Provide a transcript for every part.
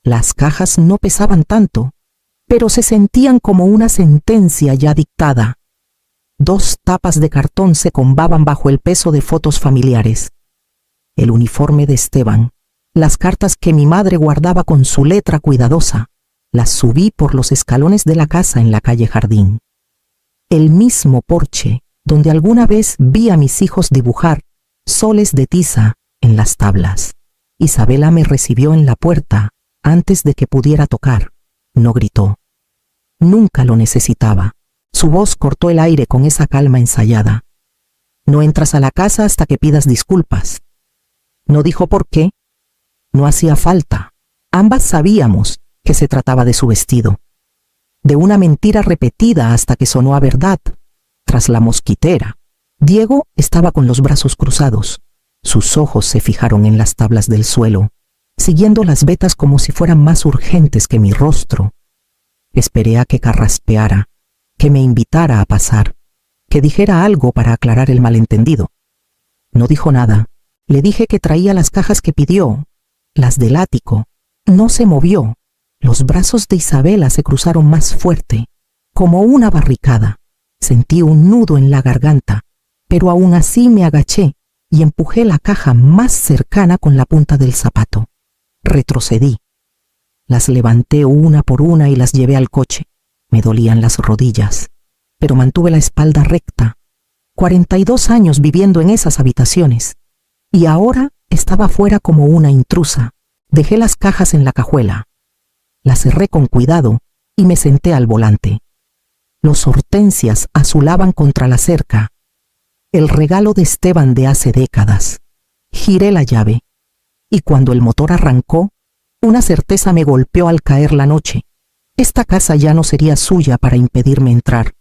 Las cajas no pesaban tanto, pero se sentían como una sentencia ya dictada. 2 tapas de cartón se combaban bajo el peso de fotos familiares. El uniforme de Esteban, las cartas que mi madre guardaba con su letra cuidadosa, las subí por los escalones de la casa en la calle Jardín. El mismo porche donde alguna vez vi a mis hijos dibujar soles de tiza en las tablas. Isabela me recibió en la puerta antes de que pudiera tocar. No gritó. Nunca lo necesitaba. Su voz cortó el aire con esa calma ensayada. No entras a la casa hasta que pidas disculpas. No dijo por qué. No hacía falta. Ambas sabíamos que se trataba de su vestido. De una mentira repetida hasta que sonó a verdad. Tras la mosquitera, Diego estaba con los brazos cruzados. Sus ojos se fijaron en las tablas del suelo, siguiendo las vetas como si fueran más urgentes que mi rostro. Esperé a que carraspeara, que me invitara a pasar, que dijera algo para aclarar el malentendido. No dijo nada. Le dije que traía las cajas que pidió, las del ático. No se movió. Los brazos de Isabela se cruzaron más fuerte, como una barricada. Sentí un nudo en la garganta, pero aún así me agaché y empujé la caja más cercana con la punta del zapato. Retrocedí. Las levanté una por una y las llevé al coche. Me dolían las rodillas, pero mantuve la espalda recta. 42 años viviendo en esas habitaciones. Y ahora estaba fuera como una intrusa. Dejé las cajas en la cajuela. Las cerré con cuidado y me senté al volante. Los hortensias azulaban contra la cerca. El regalo de Esteban de hace décadas. Giré la llave, y cuando el motor arrancó, una certeza me golpeó al caer la noche. Esta casa ya no sería suya para impedirme entrar.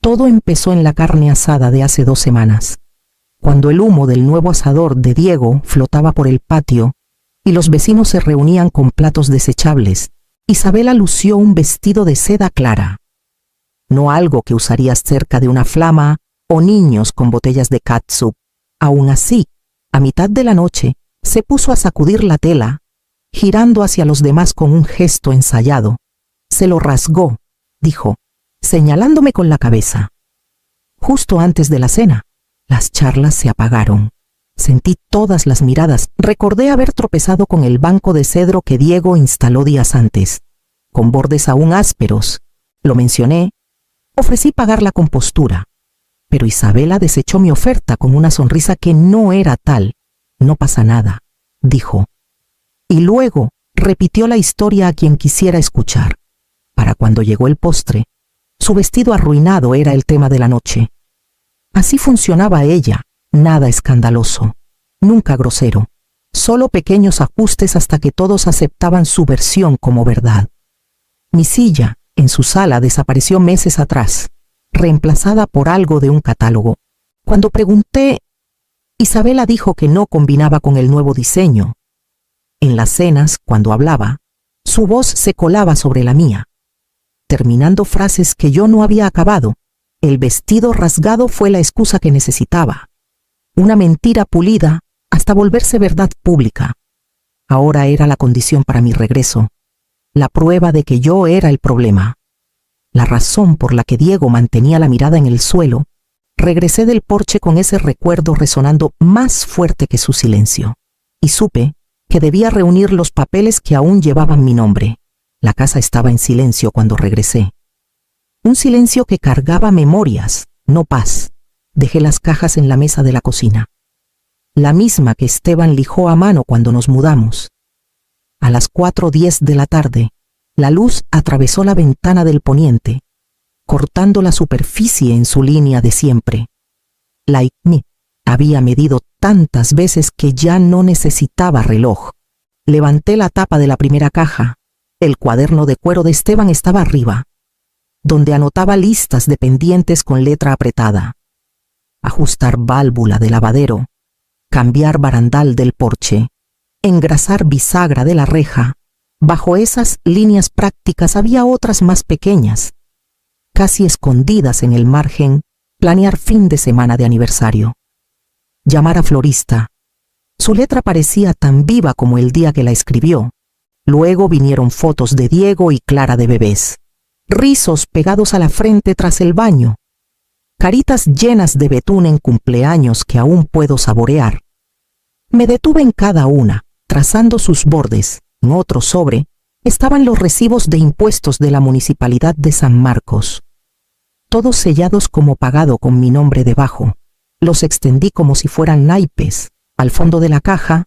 Todo empezó en la carne asada de hace 2 semanas, cuando el humo del nuevo asador de Diego flotaba por el patio y los vecinos se reunían con platos desechables. Isabela lució un vestido de seda clara. No algo que usarías cerca de una flama o niños con botellas de catsup. Aún así, a mitad de la noche, se puso a sacudir la tela, girando hacia los demás con un gesto ensayado. Se lo rasgó, dijo, señalándome con la cabeza. Justo antes de la cena, las charlas se apagaron. Sentí todas las miradas. Recordé haber tropezado con el banco de cedro que Diego instaló días antes, con bordes aún ásperos. Lo mencioné. Ofrecí pagar la compostura, pero Isabela desechó mi oferta con una sonrisa que no era tal. No pasa nada, dijo. Y luego repitió la historia a quien quisiera escuchar. Para cuando llegó el postre, su vestido arruinado era el tema de la noche. Así funcionaba ella, nada escandaloso, nunca grosero, solo pequeños ajustes hasta que todos aceptaban su versión como verdad. Mi silla, en su sala, desapareció meses atrás, reemplazada por algo de un catálogo. Cuando pregunté, Isabela dijo que no combinaba con el nuevo diseño. En las cenas, cuando hablaba, su voz se colaba sobre la mía, terminando frases que yo no había acabado. El vestido rasgado fue la excusa que necesitaba. Una mentira pulida hasta volverse verdad pública. Ahora era la condición para mi regreso, la prueba de que yo era el problema. La razón por la que Diego mantenía la mirada en el suelo. Regresé del porche con ese recuerdo resonando más fuerte que su silencio, y supe que debía reunir los papeles que aún llevaban mi nombre. La casa estaba en silencio cuando regresé. Un silencio que cargaba memorias, no paz. Dejé las cajas en la mesa de la cocina, la misma que Esteban lijó a mano cuando nos mudamos. A las 4:10 de la tarde, la luz atravesó la ventana del poniente, cortando la superficie en su línea de siempre. Like me, había medido tantas veces que ya no necesitaba reloj. Levanté la tapa de la primera caja. El cuaderno de cuero de Esteban estaba arriba, donde anotaba listas de pendientes con letra apretada. Ajustar válvula de lavadero, cambiar barandal del porche, engrasar bisagra de la reja. Bajo esas líneas prácticas había otras más pequeñas, casi escondidas en el margen. Planear fin de semana de aniversario. Llamar a florista. Su letra parecía tan viva como el día que la escribió. Luego vinieron fotos de Diego y Clara de bebés, rizos pegados a la frente tras el baño, caritas llenas de betún en cumpleaños que aún puedo saborear. Me detuve en cada una, trazando sus bordes. En otro sobre estaban los recibos de impuestos de la Municipalidad de San Marcos, todos sellados como pagado con mi nombre debajo. Los extendí como si fueran naipes. Al fondo de la caja,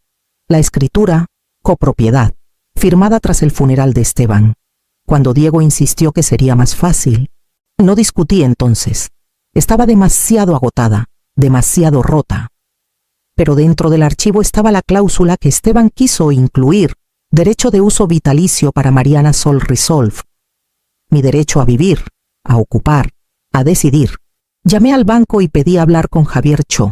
la escritura copropiedad, firmada tras el funeral de Esteban. Cuando Diego insistió que sería más fácil, no discutí entonces. Estaba demasiado agotada, demasiado rota. Pero dentro del archivo estaba la cláusula que Esteban quiso incluir: derecho de uso vitalicio para Mariana Sol Resolve. Mi derecho a vivir, a ocupar, a decidir. Llamé al banco y pedí hablar con Javier Cho.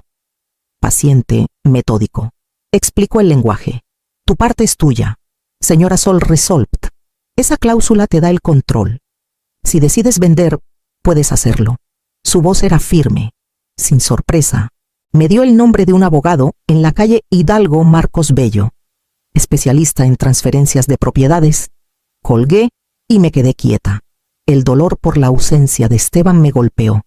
Paciente, metódico. Explicó el lenguaje. Tu parte es tuya, señora Sol Resolved. Esa cláusula te da el control. Si decides vender, puedes hacerlo. Su voz era firme, sin sorpresa. Me dio el nombre de un abogado en la calle Hidalgo Marcos Bello, especialista en transferencias de propiedades. Colgué y me quedé quieta. El dolor por la ausencia de Esteban me golpeó,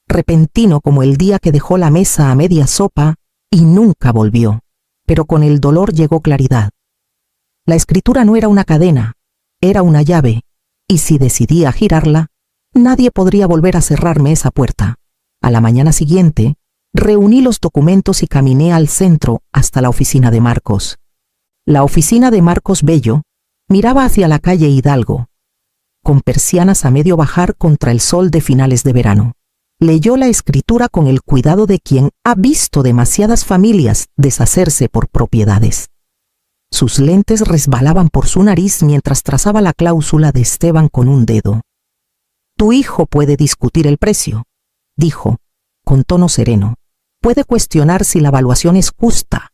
repentino como el día que dejó la mesa a media sopa y nunca volvió. Pero con el dolor llegó claridad. La escritura no era una cadena, era una llave, y si decidía girarla, nadie podría volver a cerrarme esa puerta. A la mañana siguiente, reuní los documentos y caminé al centro hasta la oficina de Marcos. La oficina de Marcos Bello miraba hacia la calle Hidalgo, con persianas a medio bajar contra el sol de finales de verano. Leyó la escritura con el cuidado de quien ha visto demasiadas familias deshacerse por propiedades. Sus lentes resbalaban por su nariz mientras trazaba la cláusula de Esteban con un dedo. Tu hijo puede discutir el precio, dijo, con tono sereno. Puede cuestionar si la evaluación es justa,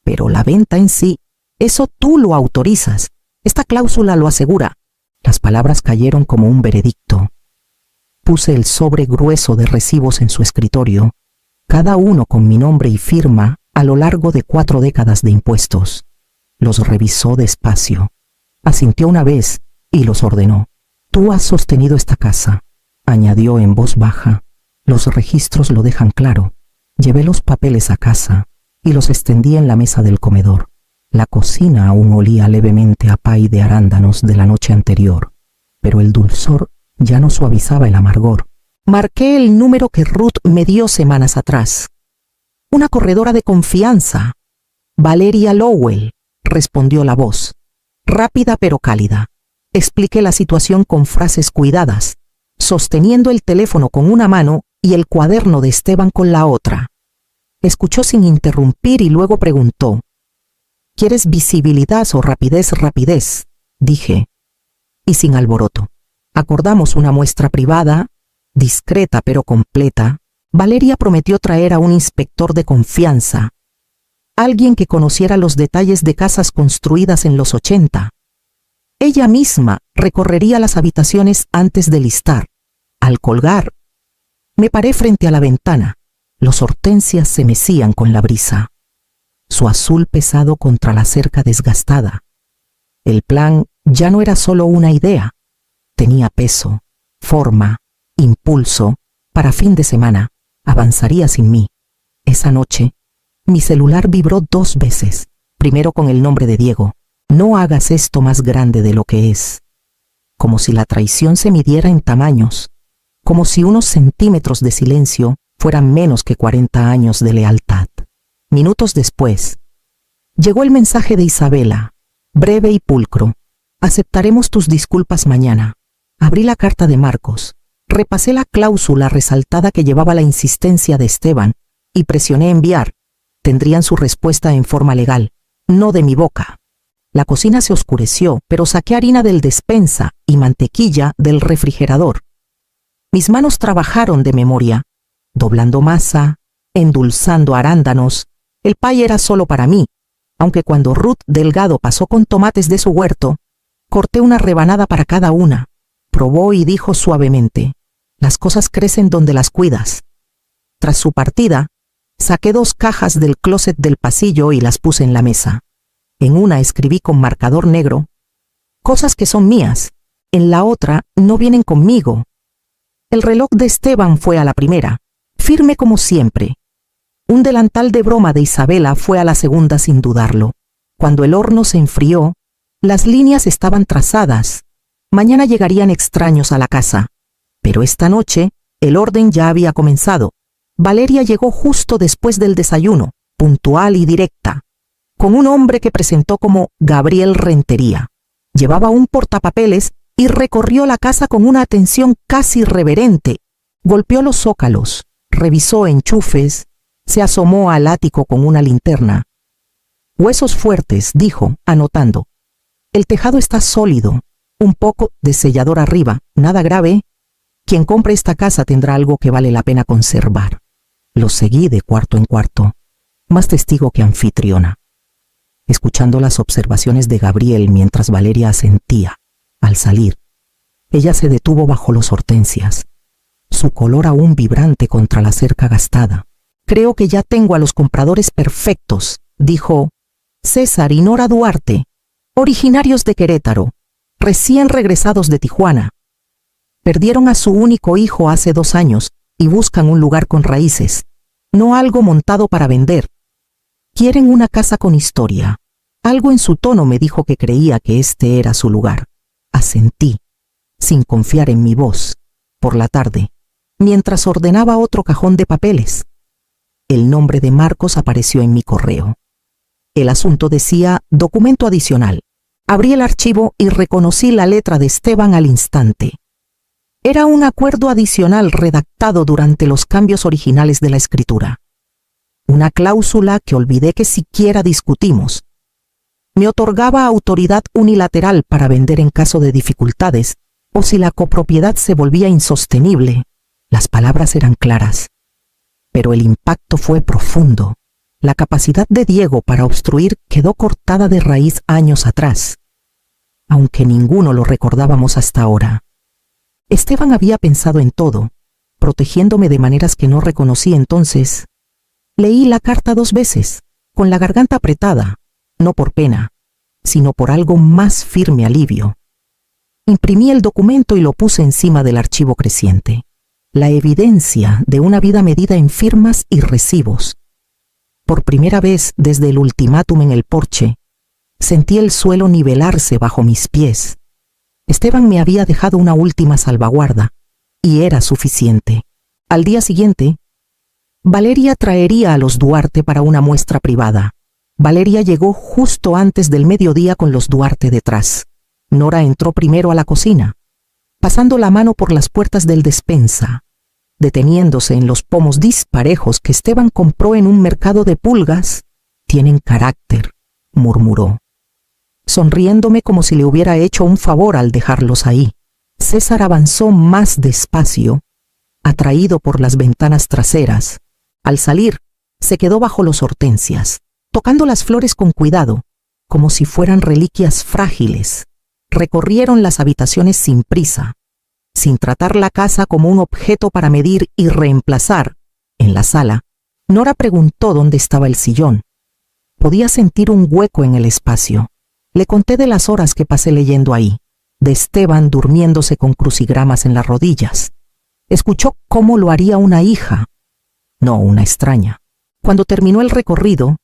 pero la venta en sí, eso tú lo autorizas. Esta cláusula lo asegura. Las palabras cayeron como un veredicto. Puse el sobre grueso de recibos en su escritorio, cada uno con mi nombre y firma a lo largo de 4 décadas de impuestos. Los revisó despacio, asintió una vez y los ordenó. Tú has sostenido esta casa, añadió en voz baja. Los registros lo dejan claro. Llevé los papeles a casa y los extendí en la mesa del comedor. La cocina aún olía levemente a pay de arándanos de la noche anterior, pero el dulzor ya no suavizaba el amargor. Marqué el número que Ruth me dio semanas atrás. Una corredora de confianza. Valeria Lowell, respondió la voz, rápida pero cálida. Expliqué la situación con frases cuidadas, sosteniendo el teléfono con una mano y el cuaderno de Esteban con la otra. Escuchó sin interrumpir y luego preguntó: ¿Quieres visibilidad o rapidez? Rapidez, dije, y sin alboroto. Acordamos una muestra privada, discreta pero completa. Valeria prometió traer a un inspector de confianza, alguien que conociera los detalles de casas construidas en los 80. Ella misma recorrería las habitaciones antes de listar. Al colgar, me paré frente a la ventana. Los hortensias se mecían con la brisa, su azul pesado contra la cerca desgastada. El plan ya no era solo una idea. Tenía peso, forma, impulso. Para fin de semana, avanzaría sin mí. Esa noche, mi celular vibró 2 veces, primero con el nombre de Diego. No hagas esto más grande de lo que es. Como si la traición se midiera en tamaños, como si unos centímetros de silencio fueran menos que 40 años de lealtad. Minutos después, llegó el mensaje de Isabela, breve y pulcro. Aceptaremos tus disculpas mañana. Abrí la carta de Marcos, repasé la cláusula resaltada que llevaba la insistencia de Esteban y presioné enviar. Tendrían su respuesta en forma legal, no de mi boca. La cocina se oscureció, pero saqué harina del despensa y mantequilla del refrigerador. Mis manos trabajaron de memoria, doblando masa, endulzando arándanos. El pay era solo para mí, aunque cuando Ruth Delgado pasó con tomates de su huerto, corté una rebanada para cada una. Probó y dijo suavemente: las cosas crecen donde las cuidas. Tras su partida, saqué 2 cajas del closet del pasillo y las puse en la mesa. En una escribí con marcador negro: cosas que son mías. En la otra no vienen conmigo. El reloj de Esteban fue a la primera, firme como siempre. Un delantal de broma de Isabela fue a la segunda sin dudarlo. Cuando el horno se enfrió, las líneas estaban trazadas. Mañana llegarían extraños a la casa. Pero esta noche, el orden ya había comenzado. Valeria llegó justo después del desayuno, puntual y directa, con un hombre que presentó como Gabriel Rentería. Llevaba un portapapeles y recorrió la casa con una atención casi reverente. Golpeó los zócalos, revisó enchufes, se asomó al ático con una linterna. Huesos fuertes, dijo, anotando. El tejado está sólido, un poco de sellador arriba, nada grave. Quien compre esta casa tendrá algo que vale la pena conservar. Lo seguí de cuarto en cuarto, más testigo que anfitriona, escuchando las observaciones de Gabriel mientras Valeria asentía. Al salir, ella se detuvo bajo los hortensias, su color aún vibrante contra la cerca gastada. Creo que ya tengo a los compradores perfectos, dijo. César y Nora Duarte, originarios de Querétaro, recién regresados de Tijuana. Perdieron a su único hijo hace 2 años y buscan un lugar con raíces, no algo montado para vender. Quieren una casa con historia. Algo en su tono me dijo que creía que este era su lugar. Asentí, sin confiar en mi voz, por la tarde, mientras ordenaba otro cajón de papeles. El nombre de Marcos apareció en mi correo. El asunto decía documento adicional. Abrí el archivo y reconocí la letra de Esteban al instante. Era un acuerdo adicional redactado durante los cambios originales de la escritura. Una cláusula que olvidé que siquiera discutimos. Me otorgaba autoridad unilateral para vender en caso de dificultades o si la copropiedad se volvía insostenible. Las palabras eran claras, pero el impacto fue profundo. La capacidad de Diego para obstruir quedó cortada de raíz años atrás, aunque ninguno lo recordábamos hasta ahora. Esteban había pensado en todo, protegiéndome de maneras que no reconocí entonces. Leí la carta 2 veces, con la garganta apretada, no por pena, sino por algo más firme alivio. Imprimí el documento y lo puse encima del archivo creciente, la evidencia de una vida medida en firmas y recibos. Por primera vez desde el ultimátum en el porche, sentí el suelo nivelarse bajo mis pies. Esteban me había dejado una última salvaguarda, y era suficiente. Al día siguiente, Valeria traería a los Duarte para una muestra privada. Valeria llegó justo antes del mediodía con los Duarte detrás. Nora entró primero a la cocina, pasando la mano por las puertas del despensa, deteniéndose en los pomos disparejos que Esteban compró en un mercado de pulgas. Tienen carácter, murmuró, sonriéndome como si le hubiera hecho un favor al dejarlos ahí. César avanzó más despacio, atraído por las ventanas traseras. Al salir, se quedó bajo los hortensias, tocando las flores con cuidado, como si fueran reliquias frágiles. Recorrieron las habitaciones sin prisa, sin tratar la casa como un objeto para medir y reemplazar. En la sala, Nora preguntó dónde estaba el sillón. Podía sentir un hueco en el espacio. Le conté de las horas que pasé leyendo ahí, de Esteban durmiéndose con crucigramas en las rodillas. Escuchó cómo lo haría una hija, no una extraña. Cuando terminó el recorrido,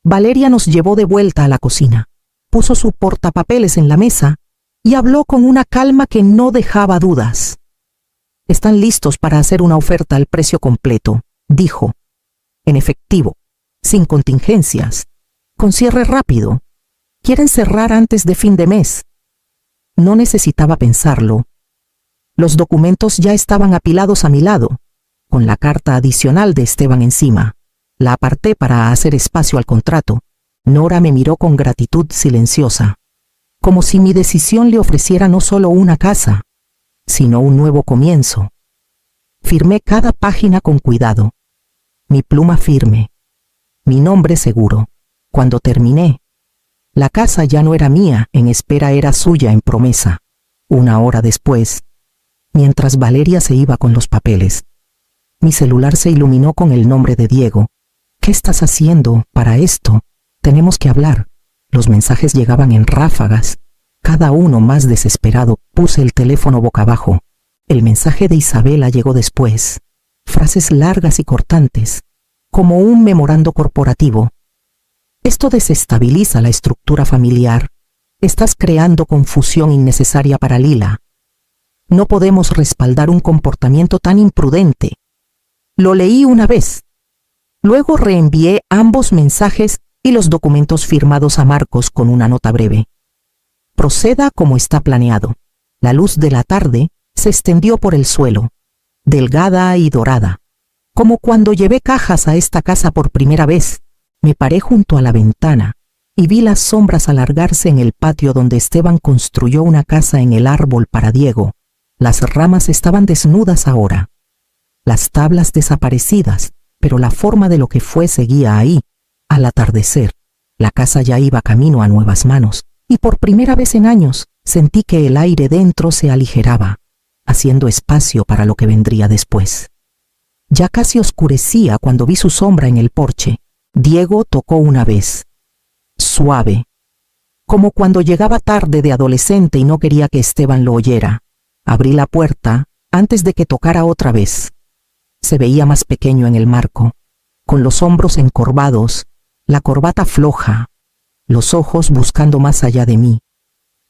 Valeria nos llevó de vuelta a la cocina, puso su portapapeles en la mesa y habló con una calma que no dejaba dudas. Están listos para hacer una oferta al precio completo, dijo, en efectivo, sin contingencias, con cierre rápido. Quieren cerrar antes de fin de mes. No necesitaba pensarlo. Los documentos ya estaban apilados a mi lado, con la carta adicional de Esteban encima. La aparté para hacer espacio al contrato. Nora me miró con gratitud silenciosa, como si mi decisión le ofreciera no solo una casa, sino un nuevo comienzo. Firmé cada página con cuidado, mi pluma firme, mi nombre seguro. Cuando terminé, la casa ya no era mía, en espera era suya en promesa. 1 hora después, mientras Valeria se iba con los papeles, mi celular se iluminó con el nombre de Diego. ¿Qué estás haciendo para esto? Tenemos que hablar. Los mensajes llegaban en ráfagas, cada uno más desesperado. Puse el teléfono boca abajo. El mensaje de Isabela llegó después. Frases largas y cortantes, como un memorando corporativo. Esto desestabiliza la estructura familiar. Estás creando confusión innecesaria para Lila. No podemos respaldar un comportamiento tan imprudente. Lo leí una vez. Luego reenvié ambos mensajes y los documentos firmados a Marcos con una nota breve. Proceda como está planeado. La luz de la tarde se extendió por el suelo, delgada y dorada. Como cuando llevé cajas a esta casa por primera vez, me paré junto a la ventana y vi las sombras alargarse en el patio donde Esteban construyó una casa en el árbol para Diego. Las ramas estaban desnudas ahora, las tablas desaparecidas, pero la forma de lo que fue seguía ahí. Al atardecer, la casa ya iba camino a nuevas manos, y por primera vez en años sentí que el aire dentro se aligeraba, haciendo espacio para lo que vendría después. Ya casi oscurecía cuando vi su sombra en el porche. Diego tocó una vez, suave, como cuando llegaba tarde de adolescente y no quería que Esteban lo oyera. Abrí la puerta antes de que tocara otra vez. Se veía más pequeño en el marco, con los hombros encorvados, la corbata floja, los ojos buscando más allá de mí,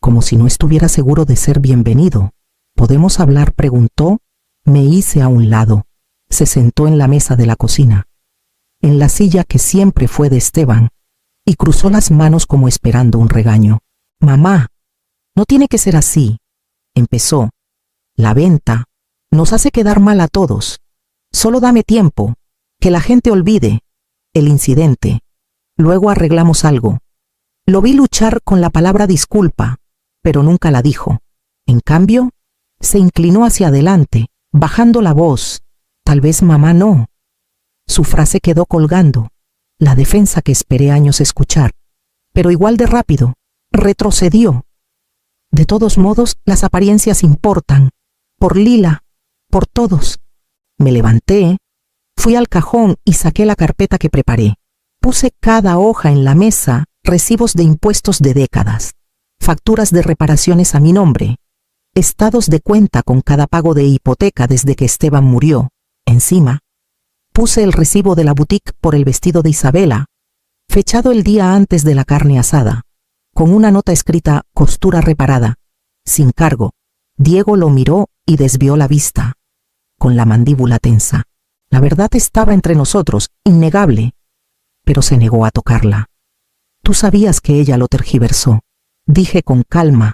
como si no estuviera seguro de ser bienvenido. ¿Podemos hablar?, preguntó. Me hice a un lado. Se sentó en la mesa de la cocina, en la silla que siempre fue de Esteban, y cruzó las manos como esperando un regaño. Mamá, no tiene que ser así, empezó. La venta nos hace quedar mal a todos. Solo dame tiempo, que la gente olvide el incidente. Luego arreglamos algo. Lo vi luchar con la palabra disculpa, pero nunca la dijo. En cambio, se inclinó hacia adelante, bajando la voz. Tal vez mamá no. Su frase quedó colgando, la defensa que esperé años escuchar, pero igual de rápido, retrocedió. De todos modos, las apariencias importan. Por Lila, por todos. Me levanté, fui al cajón y saqué la carpeta que preparé. Puse cada hoja en la mesa, recibos de impuestos de décadas, facturas de reparaciones a mi nombre, estados de cuenta con cada pago de hipoteca desde que Esteban murió. Encima, puse el recibo de la boutique por el vestido de Isabela, fechado el día antes de la carne asada, con una nota escrita costura reparada, sin cargo. Diego lo miró y desvió la vista, con la mandíbula tensa. La verdad estaba entre nosotros, innegable, pero se negó a tocarla. Tú sabías que ella lo tergiversó, dije con calma.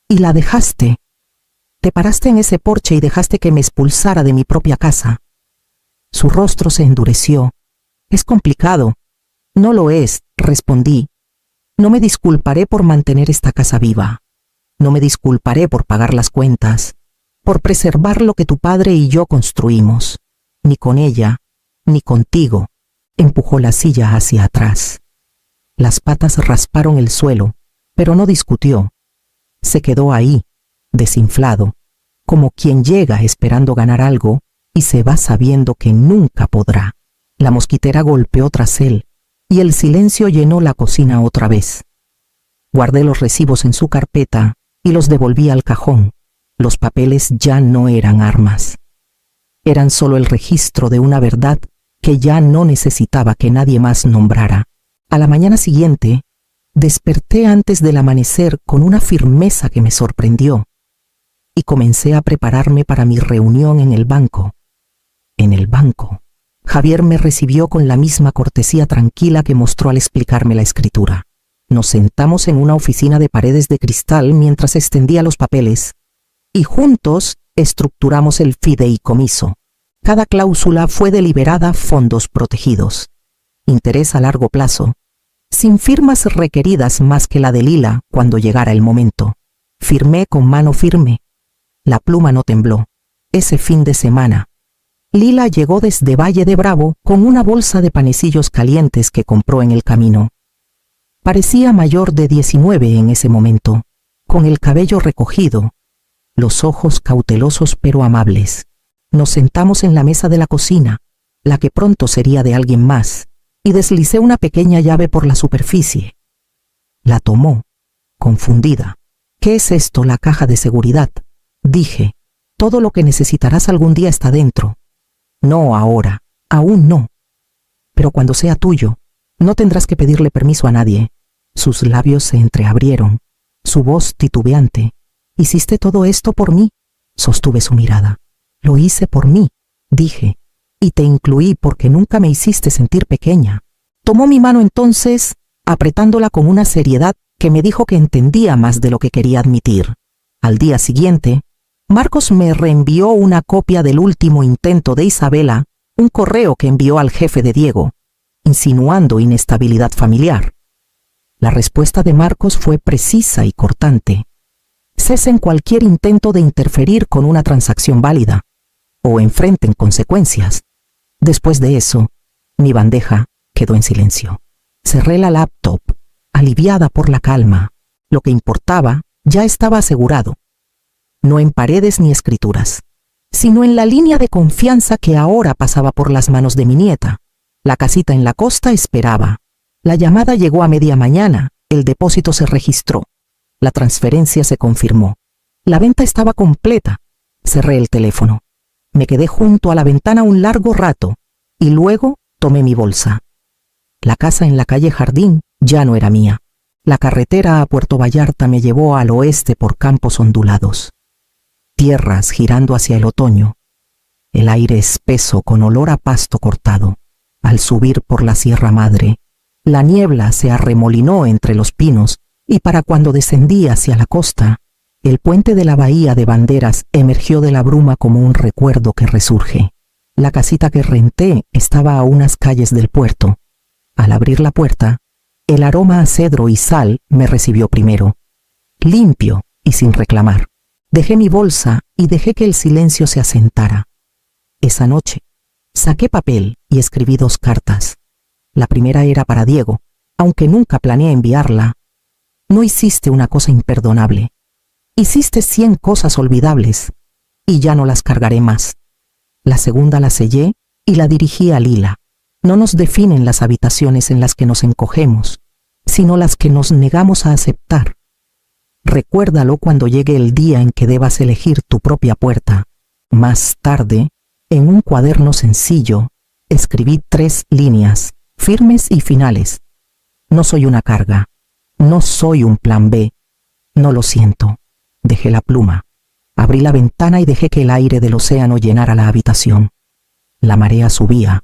Y la dejaste. Te paraste en ese porche y dejaste que me expulsara de mi propia casa. Su rostro se endureció. Es complicado. No lo es, respondí. No me disculparé por mantener esta casa viva. No me disculparé por pagar las cuentas, por preservar lo que tu padre y yo construimos. Ni con ella, ni contigo. Empujó la silla hacia atrás. Las patas rasparon el suelo, pero no discutió. Se quedó ahí, desinflado, como quien llega esperando ganar algo y se va sabiendo que nunca podrá. La mosquitera golpeó tras él y el silencio llenó la cocina otra vez. Guardé los recibos en su carpeta y los devolví al cajón. Los papeles ya no eran armas. Eran solo el registro de una verdad que ya no necesitaba que nadie más nombrara. A la mañana siguiente, desperté antes del amanecer con una firmeza que me sorprendió y comencé a prepararme para mi reunión en el banco. En el banco, Javier me recibió con la misma cortesía tranquila que mostró al explicarme la escritura. Nos sentamos en una oficina de paredes de cristal mientras extendía los papeles y juntos estructuramos el fideicomiso. Cada cláusula fue deliberada, fondos protegidos, interés a largo plazo, sin firmas requeridas más que la de Lila cuando llegara el momento. Firmé con mano firme. La pluma no tembló. Ese fin de semana, Lila llegó desde Valle de Bravo con una bolsa de panecillos calientes que compró en el camino. Parecía mayor de 19 en ese momento, con el cabello recogido, los ojos cautelosos pero amables. Nos sentamos en la mesa de la cocina, la que pronto sería de alguien más, y deslicé una pequeña llave por la superficie. La tomó, confundida. ¿Qué es esto, la caja de seguridad? Dije. Todo lo que necesitarás algún día está dentro. No ahora, aún no. Pero cuando sea tuyo, no tendrás que pedirle permiso a nadie. Sus labios se entreabrieron, su voz titubeante. ¿Hiciste todo esto por mí? Sostuve su mirada. Lo hice por mí, dije, y te incluí porque nunca me hiciste sentir pequeña. Tomó mi mano entonces, apretándola con una seriedad que me dijo que entendía más de lo que quería admitir. Al día siguiente, Marcos me reenvió una copia del último intento de Isabela, un correo que envió al jefe de Diego, insinuando inestabilidad familiar. La respuesta de Marcos fue precisa y cortante. Cesen cualquier intento de interferir con una transacción válida, o enfrenten consecuencias. Después de eso, mi bandeja quedó en silencio. Cerré la laptop, aliviada por la calma. Lo que importaba ya estaba asegurado. No en paredes ni escrituras, sino en la línea de confianza que ahora pasaba por las manos de mi nieta. La casita en la costa esperaba. La llamada llegó a media mañana, el depósito se registró. La transferencia se confirmó. La venta estaba completa. Cerré el teléfono. Me quedé junto a la ventana un largo rato y luego tomé mi bolsa. La casa en la calle Jardín ya no era mía. La carretera a Puerto Vallarta me llevó al oeste por campos ondulados. Tierras girando hacia el otoño. El aire espeso con olor a pasto cortado. Al subir por la Sierra Madre, la niebla se arremolinó entre los pinos y para cuando descendí hacia la costa, el puente de la bahía de Banderas emergió de la bruma como un recuerdo que resurge. La casita que renté estaba a unas calles del puerto. Al abrir la puerta, el aroma a cedro y sal me recibió primero, limpio y sin reclamar. Dejé mi bolsa y dejé que el silencio se asentara. Esa noche, saqué papel y escribí 2 cartas. La primera era para Diego, aunque nunca planeé enviarla. No hiciste una cosa imperdonable. Hiciste 100 cosas olvidables, y ya no las cargaré más. La segunda la sellé y la dirigí a Lila. No nos definen las habitaciones en las que nos encogemos, sino las que nos negamos a aceptar. Recuérdalo cuando llegue el día en que debas elegir tu propia puerta. Más tarde, en un cuaderno sencillo, escribí 3 líneas, firmes y finales. No soy una carga. No soy un plan B. No lo siento. Dejé la pluma. Abrí la ventana y dejé que el aire del océano llenara la habitación. La marea subía,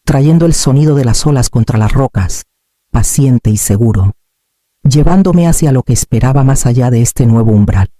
trayendo el sonido de las olas contra las rocas, paciente y seguro, llevándome hacia lo que esperaba más allá de este nuevo umbral.